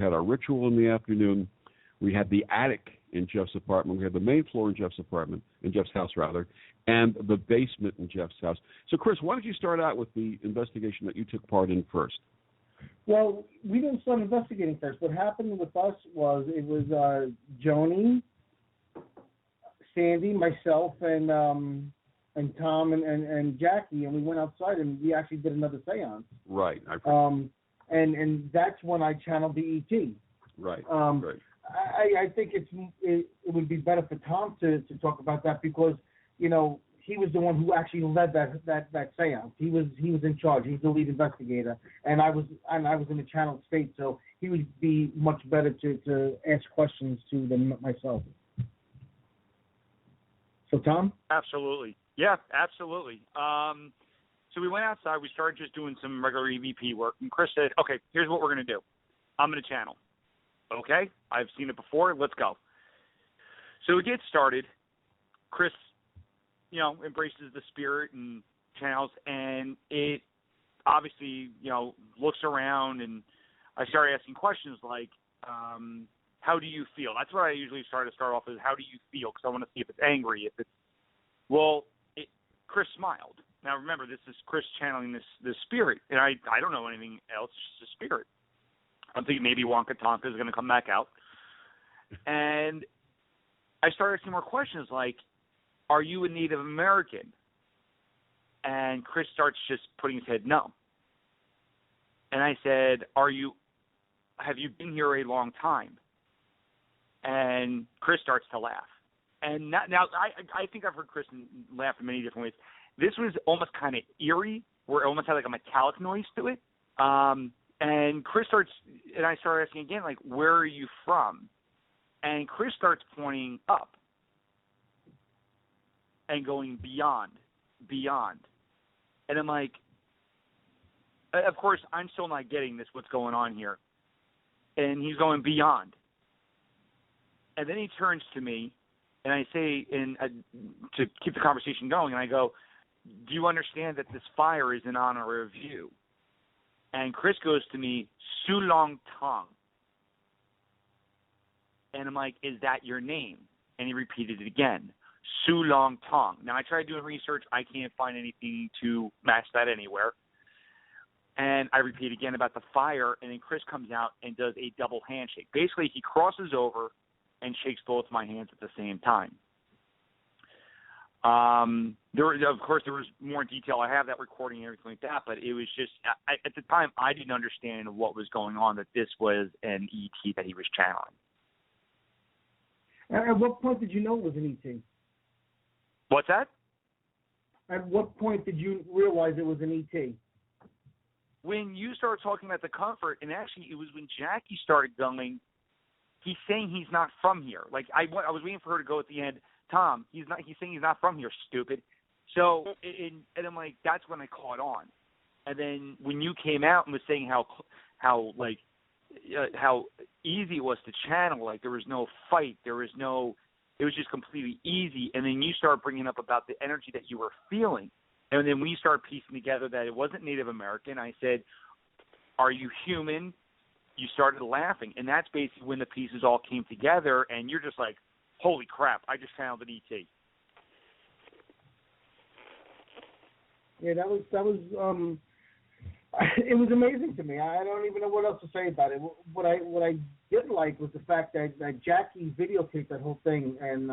had our ritual in the afternoon. We had the attic in Jeff's apartment. We had the main floor in Jeff's apartment, in Jeff's house rather, and the basement in Jeff's house. So, Chris, why don't you start out with the investigation that you took part in first? Well, we didn't start investigating first. What happened with us was it was Joni, Sandy, myself, and Tom and Jackie, and we went outside and we actually did another seance. Right. And that's when I channeled the ET. Right. Right. I think it would be better for Tom to talk about that because, you know, he was the one who actually led that seance. He was in charge. He's the lead investigator, and I was in the channel state, so he would be much better to ask questions to than myself. So, Tom? Absolutely. Yeah, absolutely. So we went outside. We started just doing some regular EVP work, and Chris said, "Okay, here's what we're going to do. I'm going to channel." Okay, I've seen it before. Let's go. So we get started. Chris, you know, embraces the spirit and channels, and it obviously, you know, looks around, and I started asking questions like, how do you feel? That's what I usually start off with, how do you feel? Because I want to see if it's angry, if it's, well, Chris smiled. Now remember, this is Chris channeling this spirit, and I don't know anything else, it's just a spirit. I'm thinking maybe Wonka Tonka is going to come back out. And I started asking more questions like, are you a Native American? And Chris starts just putting his head no. And I said, have you been here a long time? And Chris starts to laugh. And now I think I've heard Chris laugh in many different ways. This was almost kind of eerie, where it almost had like a metallic noise to it. And Chris starts, and I started asking again, like, where are you from? And Chris starts pointing up and going beyond. And I'm like, of course, I'm still not getting this, what's going on here. And he's going beyond. And then he turns to me, and I say, to keep the conversation going, and I go, do you understand that this fire is in honor of you? And Chris goes to me, Su Long Tong. And I'm like, is that your name? And he repeated it again, Su Long Tong. Now, I tried doing research. I can't find anything to match that anywhere. And I repeat again about the fire, and then Chris comes out and does a double handshake. Basically, he crosses over and shakes both my hands at the same time. There was more detail. I have that recording and everything like that, but it was just, at the time, I didn't understand what was going on, that this was an ET that he was channeling. At what point did you know it was an ET? What's that? At what point did you realize it was an ET? When you started talking about the comfort, and actually it was when Jackie started going, he's saying he's not from here. Like, I was waiting for her to go at the end, Tom, he's saying he's not from here, stupid. So, and I'm like, that's when I caught on. And then when you came out and was saying how easy it was to channel, like there was no fight, it was just completely easy. And then you start bringing up about the energy that you were feeling. And then we started piecing together that it wasn't Native American. I said, are you human? You started laughing. And that's basically when the pieces all came together, and you're just like, holy crap, I just found an ET. Yeah, that was it was amazing to me. I don't even know what else to say about it. What I did like was the fact that Jackie videotaped that whole thing, and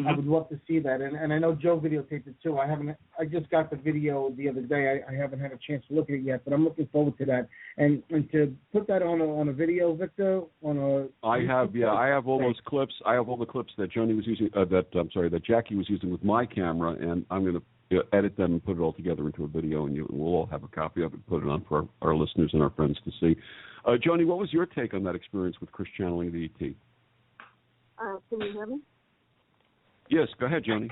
I would love to see that. And I know Joe videotaped it too. I just got the video the other day. I haven't had a chance to look at it yet, but I'm looking forward to that. And to put that on a video, Victor, I have all those clips. I have all the clips that Joni was using. That Jackie was using with my camera, and I'm going to edit them and put it all together into a video, and we'll all have a copy of it, put it on for our listeners and our friends to see. Joni, what was your take on that experience with Chris channeling the ET? Can you hear me? Yes, go ahead, Joni.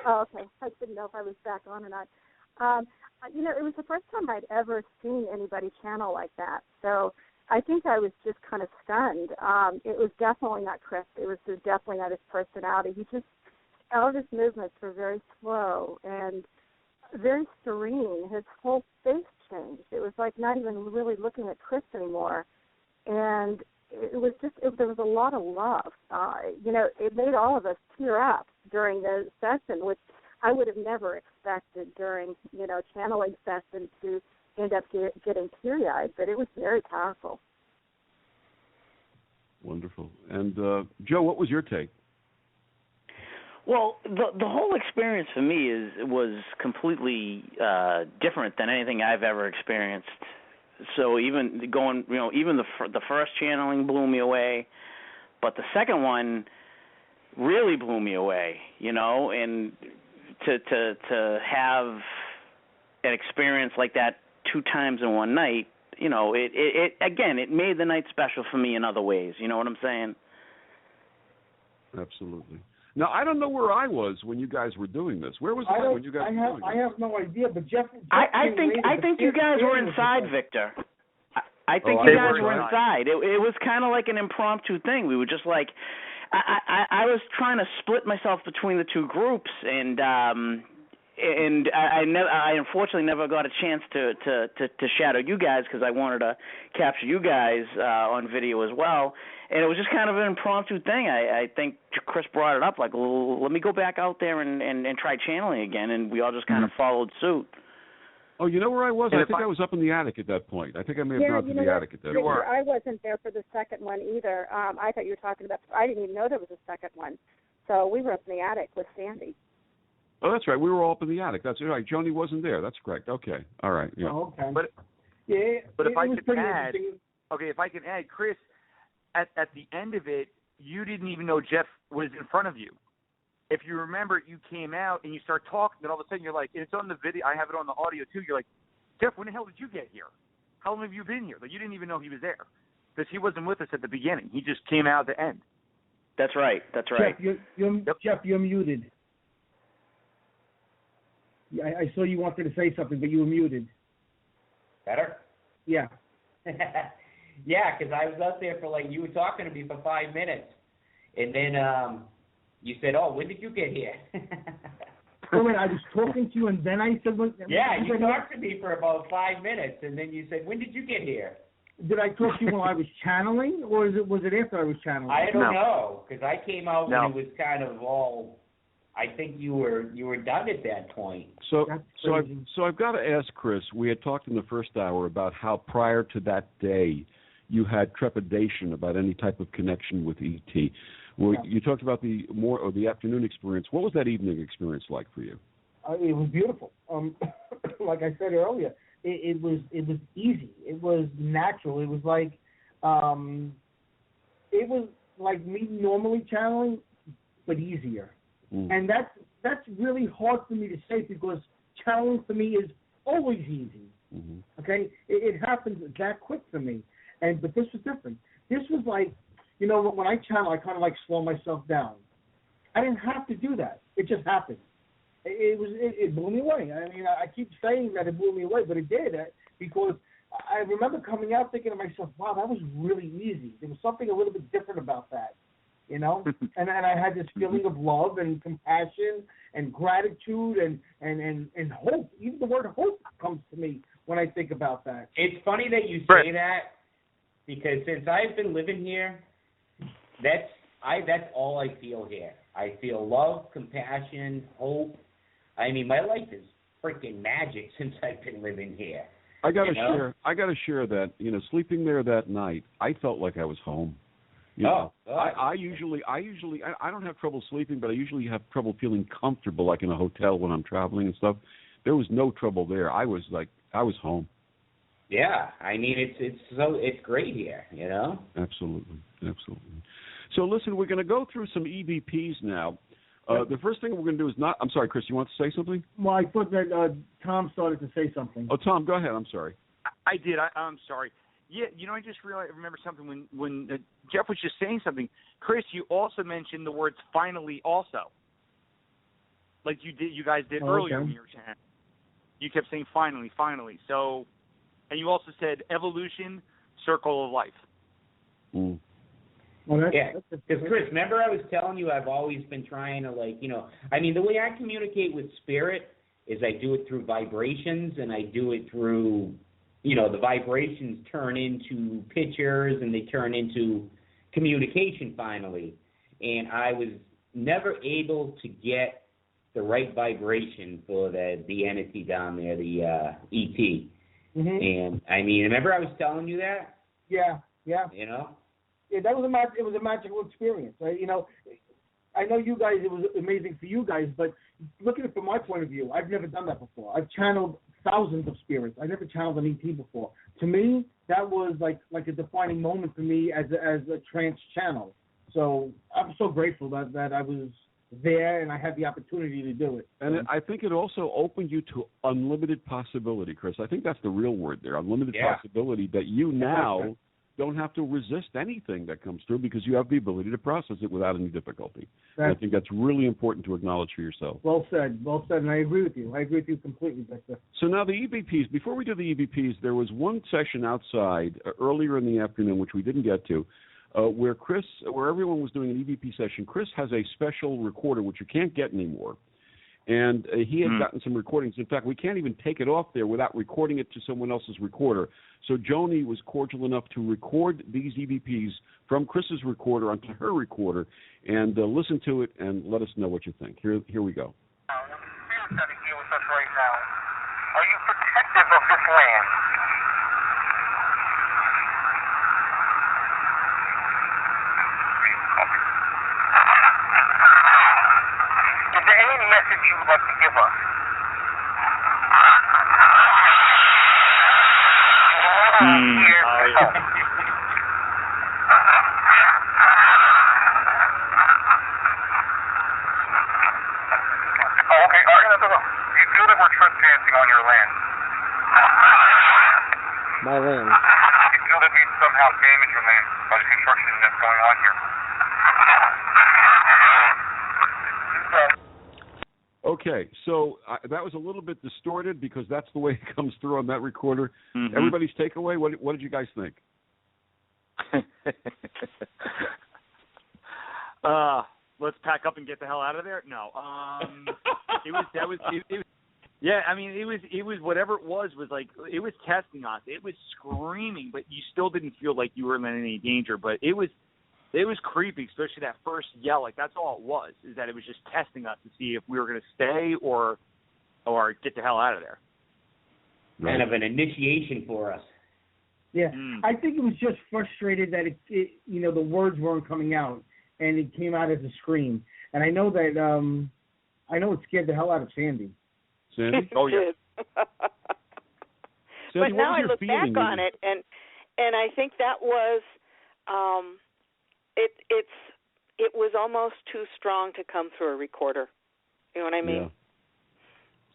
Oh, okay. I didn't know if I was back on or not. It was the first time I'd ever seen anybody channel like that. So I think I was just kind of stunned. It was definitely not Chris. It was definitely not his personality. All of his movements were very slow and very serene. His whole face changed. It was like not even really looking at Chris anymore. and it was just there was a lot of love. It made all of us tear up during the session, which I would have never expected during channeling sessions to end up getting teary-eyed, but it was very powerful. Wonderful. And Joe, what was your take? Well, the whole experience for me was completely different than anything I've ever experienced. So even even the first channeling blew me away, but the second one really blew me away. And to have an experience like that 2 times in one night, it made the night special for me in other ways. You know what I'm saying? Absolutely. Now, I don't know where I was when you guys were doing this. Where was I when you guys were doing this? I have no idea, but Jeff I think you guys were inside, Victor. I think you guys were inside. It was kind of like an impromptu thing. We were just like, I was trying to split myself between the 2 groups, and I unfortunately never got a chance to shadow you guys because I wanted to capture you guys on video as well. And it was just kind of an impromptu thing. I think Chris brought it up, like, well, let me go back out there and try channeling again, and we all just kind of followed suit. Oh, you know where I was? I think I was up in the attic at that point. I think I may have gone to the attic at that point. I wasn't there for the second one either. I thought you were talking about, I didn't even know there was a second one. So we were up in the attic with Sandy. Oh, that's right. We were all up in the attic. That's right. Joni wasn't there. That's correct. Okay. All right. Yeah. Oh, okay. But if I could add, Chris, at the end of it, you didn't even know Jeff was in front of you. If you remember, you came out and you start talking, and all of a sudden you're like, and it's on the video, I have it on the audio too, you're like, Jeff, when the hell did you get here? How long have you been here? Like, you didn't even know he was there because he wasn't with us at the beginning. He just came out at the end. That's right. Jeff, you're muted. I saw you wanted to say something, but you were muted. Better? Yeah. Yeah, because I was out there for you were talking to me for 5 minutes, and then you said, "Oh, when did you get here?" Wait, I was talking to you, and then I said, "Yeah, you talked to me for about 5 minutes, and then you said, when did you get here?" Did I talk to you while I was channeling, or was it after I was channeling? I don't know, because I came out when it was kind of all. I think you were done at that point. So I've got to ask Chris. We had talked in the first hour about how prior to that day, you had trepidation about any type of connection with ET. Well, you talked about the afternoon experience. What was that evening experience like for you? It was beautiful. Like I said earlier, it was easy. It was natural. It was like me normally channeling, but easier. And that's really hard for me to say because channeling for me is always easy. Mm-hmm. Okay, it happens that quick for me. But this was different. This was like, when I channel, I kind of like slow myself down. I didn't have to do that. It just happened. It blew me away. I mean, I keep saying that it blew me away, but it did because I remember coming out thinking to myself, wow, that was really easy. There was something a little bit different about that. And I had this feeling of love and compassion and gratitude and hope. Even the word hope comes to me when I think about that. It's funny that you say that because since I've been living here, that's all I feel here. I feel love, compassion, hope. I mean, my life is freaking magic since I've been living here. I gotta share that. Sleeping there that night, I felt like I was home. I usually I don't have trouble sleeping, but I usually have trouble feeling comfortable, like in a hotel when I'm traveling and stuff. There was no trouble there. I was home. Yeah, I mean it's great here, Absolutely. So listen, we're going to go through some EVPs now. The first thing we're going to do is not. I'm sorry, Chris. You want to say something? Well, I thought that Tom started to say something. Oh, Tom, go ahead. I'm sorry. I did. I'm sorry. Yeah, I just remember something when Jeff was just saying something. Chris, you also mentioned the words "finally" also, like you guys did earlier in your chat. You kept saying "finally, finally." So, and you also said "evolution, circle of life." Mm. Well, because Chris, remember I was telling you I've always been trying to the way I communicate with spirit is I do it through vibrations and I do it through the vibrations turn into pictures and they turn into communication finally. And I was never able to get the right vibration for the entity down there, the ET. Mm-hmm. And I mean, remember I was telling you that? Yeah. Yeah, that was a magical experience. I know you guys, it was amazing for you guys, but look at it from my point of view. I've never done that before. I've channeled thousands of spirits. I never channeled an ET before. To me, that was like a defining moment for me as a trance channel. So I'm so grateful that I was there and I had the opportunity to do it. And I think it also opened you to unlimited possibility, Chris. I think that's the real word there, unlimited possibility, that you now don't have to resist anything that comes through because you have the ability to process it without any difficulty. And I think that's really important to acknowledge for yourself. Well said, and I agree with you. I agree with you completely, Victor. So now the EVPs, before we do the EVPs, there was one session outside earlier in the afternoon, which we didn't get to, where everyone was doing an EVP session. Chris has a special recorder, which you can't get anymore. And he had gotten some recordings. In fact, we can't even take it off there without recording it to someone else's recorder. So Joni was cordial enough to record these EVPs from Chris's recorder onto her recorder and listen to it and let us know what you think. Here we go. Spirits that are here with us right now, are you protective of this land? Is there any message you would like to give us? You feel that we're trespassing on your land? My land. You feel that we somehow damage your land by the construction that's going on here? Okay, so that was a little bit distorted because that's the way it comes through on that recorder. Mm-hmm. Everybody's takeaway, what did you guys think? Let's pack up and get the hell out of there. No, it was whatever it was like it was testing us. It was screaming, but you still didn't feel like you were in any danger. But it was creepy, especially that first yell. Like that's all it was, is that it was just testing us to see if we were going to stay or get the hell out of there. Kind of an initiation for us. Yeah, I think it was just frustrated that it the words weren't coming out, and it came out as a scream. And I know that it scared the hell out of Sandy. Sandy? Oh yeah. Sandy, but now I look back feeling? on it, and I think that was it was almost too strong to come through a recorder. You know what I mean?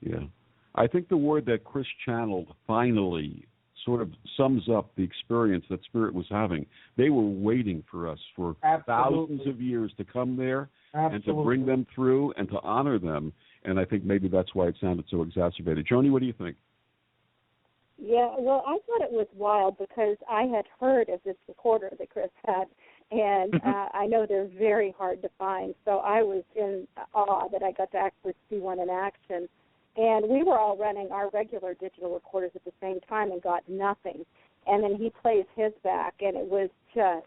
Yeah. I think the word that Chris channeled finally sort of sums up the experience that Spirit was having. They were waiting for us for thousands of years to come there and to bring them through and to honor them. And I think maybe that's why it sounded so exacerbated. Joni, what do you think? Yeah, well, I thought it was wild because I had heard of this recorder that Chris had, and I know they're very hard to find. So I was in awe that I got to actually see one in action. And we were all running our regular digital recorders at the same time and got nothing. And then he plays his back, and it was just,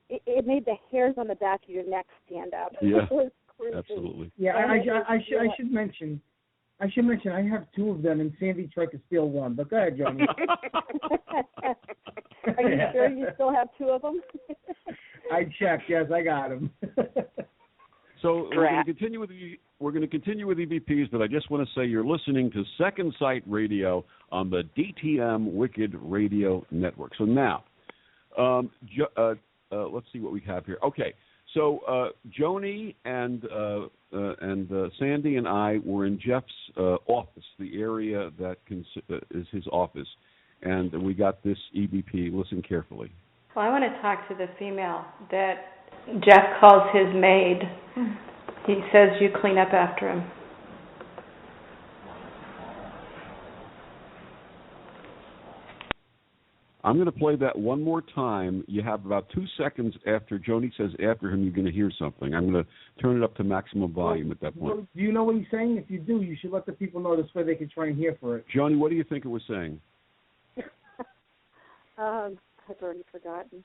it made the hairs on the back of your neck stand up. Yeah, it was creepy. Absolutely. Yeah, I should mention I have two of them, and Sandy tried to steal one. But go ahead, Johnny. Are you sure you still have two of them? I checked. Yes, I got them. So we're going to continue with EVPs, but I just want to say you're listening to Second Sight Radio on the D.T.M. Wicked Radio Network. So now, let's see what we have here. Okay, so Joni and Sandy and I were in Jeff's office, the area that is his office, and we got this EVP. Listen carefully. Well, I want to talk to the female that Jeff calls his maid. He says you clean up after him. I'm going to play that one more time. You have about 2 seconds after Joni says after him, you're going to hear something. I'm going to turn it up to maximum volume at that point. Do you know what he's saying? If you do, you should let the people know this way they can try and hear for it. Joni, what do you think it was saying? I've already forgotten.